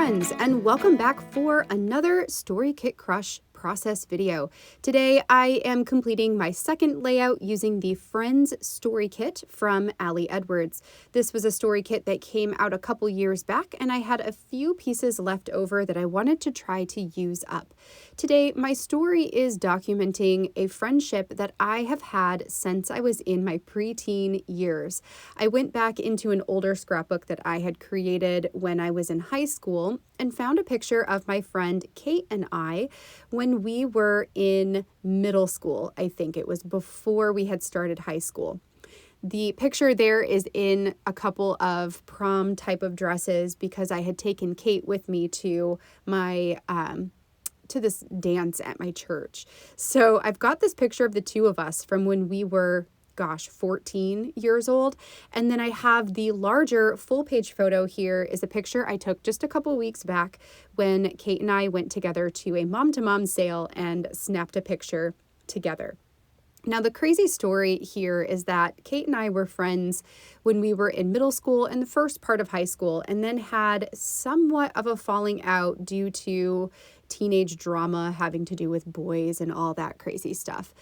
friends, and welcome back for another StoryKitCrush process video. Today I am completing my second layout using the Friends Story Kit from Ali Edwards. This was a story kit that came out a couple years back, and I had a few pieces left over that I wanted to try to use up. Today my story is documenting a friendship that I have had since I was in my preteen years. I went back into an older scrapbook that I had created when I was in high school and found a picture of my friend Kate and I when we were in middle school. I think it was before we had started high school. The picture there is in a couple of prom type of dresses because I had taken Kate with me to my to this dance at my church. So I've got this picture of the two of us from when we were 14 years old. And then I have the larger full page photo here is a picture I took just a couple weeks back when Kate and I went together to a mom-to-mom sale and snapped a picture together. Now, the crazy story here is that Kate and I were friends when we were in middle school and the first part of high school, and then had somewhat of a falling out due to teenage drama having to do with boys and all that crazy stuff.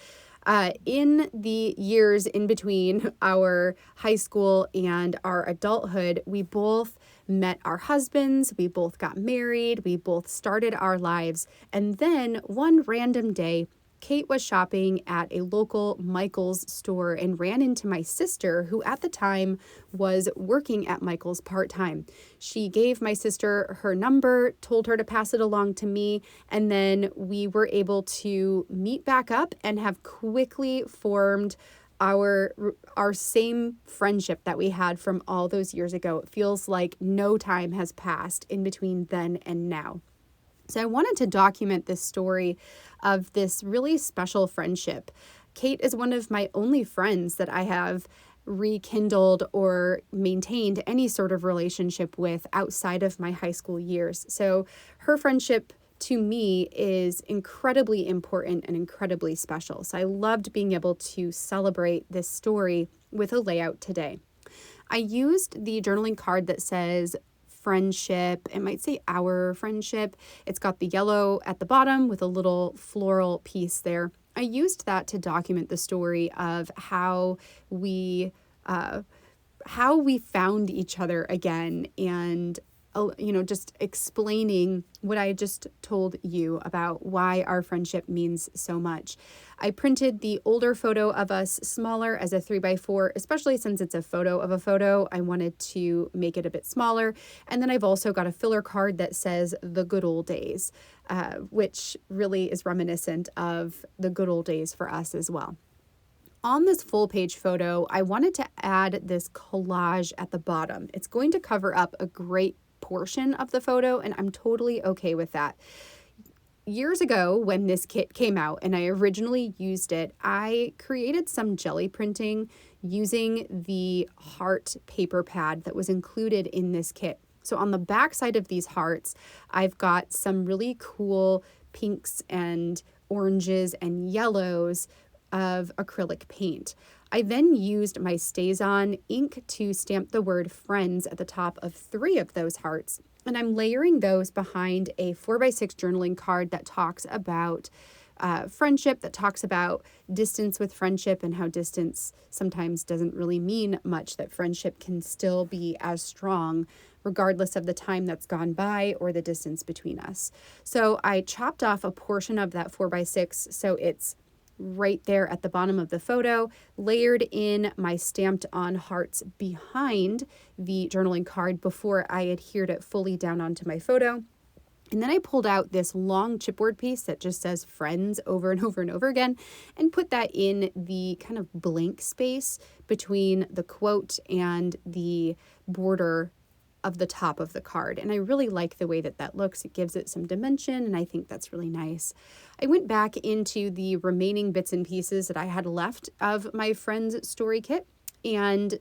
In the years in between our high school and our adulthood, we both met our husbands, we both got married, we both started our lives, and then one random day, Kate was shopping at a local Michael's store and ran into my sister, who at the time was working at Michael's part-time. She gave my sister her number, told her to pass it along to me, and then we were able to meet back up and have quickly formed our same friendship that we had from all those years ago. It feels like no time has passed in between then and now. So I wanted to document this story of this really special friendship. Kate is one of my only friends that I have rekindled or maintained any sort of relationship with outside of my high school years. So her friendship to me is incredibly important and incredibly special. So I loved being able to celebrate this story with a layout today. I used the journaling card that says friendship. It might say our friendship. It's got the yellow at the bottom with a little floral piece there. I used that to document the story of how we found each other again, and just explaining what I just told you about why our friendship means so much. I printed the older photo of us smaller as a 3x4, especially since it's a photo of a photo. I wanted to make it a bit smaller. And then I've also got a filler card that says the good old days, which really is reminiscent of the good old days for us as well. On this full page photo, I wanted to add this collage at the bottom. It's going to cover up a great portion of the photo, and I'm totally okay with that. Years ago, when this kit came out and I originally used it, I created some jelly printing using the heart paper pad that was included in this kit. So on the back side of these hearts, I've got some really cool pinks and oranges and yellows of acrylic paint. I then used my StazOn ink to stamp the word friends at the top of 3 of those hearts, and I'm layering those behind a 4x6 journaling card that talks about friendship, that talks about distance with friendship and how distance sometimes doesn't really mean much, that friendship can still be as strong regardless of the time that's gone by or the distance between us. So I chopped off a portion of that 4x6 so it's right there at the bottom of the photo, layered in my stamped on hearts behind the journaling card before I adhered it fully down onto my photo. And then I pulled out this long chipboard piece that just says friends over and over and over again and put that in the kind of blank space between the quote and the border of the top of the card. And I really like the way that that looks. It gives it some dimension, and I think that's really nice. I went back into the remaining bits and pieces that I had left of my friend's story kit and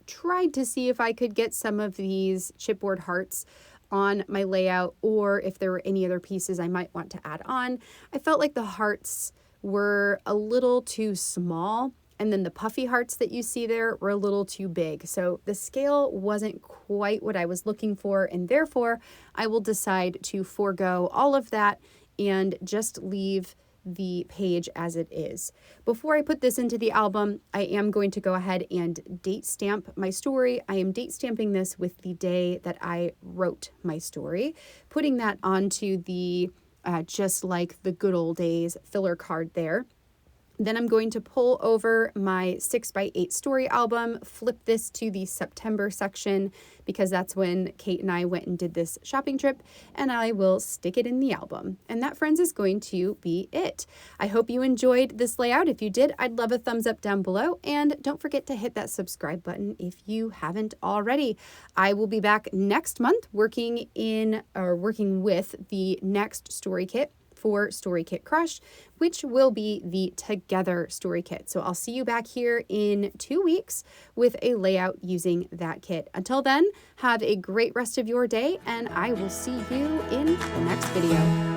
tried to see if I could get some of these chipboard hearts on my layout, or if there were any other pieces I might want to add on. I felt like the hearts were a little too small, And then the puffy hearts that you see there were a little too big. So the scale wasn't quite what I was looking for, and therefore I will decide to forego all of that and just leave the page as it is. Before I put this into the album, I am going to go ahead and date stamp my story. I am date stamping this with the day that I wrote my story, putting that onto the just like the good old days filler card there. Then I'm going to pull over my 6x8 story album, flip this to the September section because that's when Kate and I went and did this shopping trip, and I will stick it in the album. And that, friends, is going to be it. I hope you enjoyed this layout. If you did, I'd love a thumbs up down below, and don't forget to hit that subscribe button if you haven't already. I will be back next month working with the next story kit for Story Kit Crush, which will be the Together Story Kit. So I'll see you back here in 2 weeks with a layout using that kit. Until then, have a great rest of your day, and I will see you in the next video.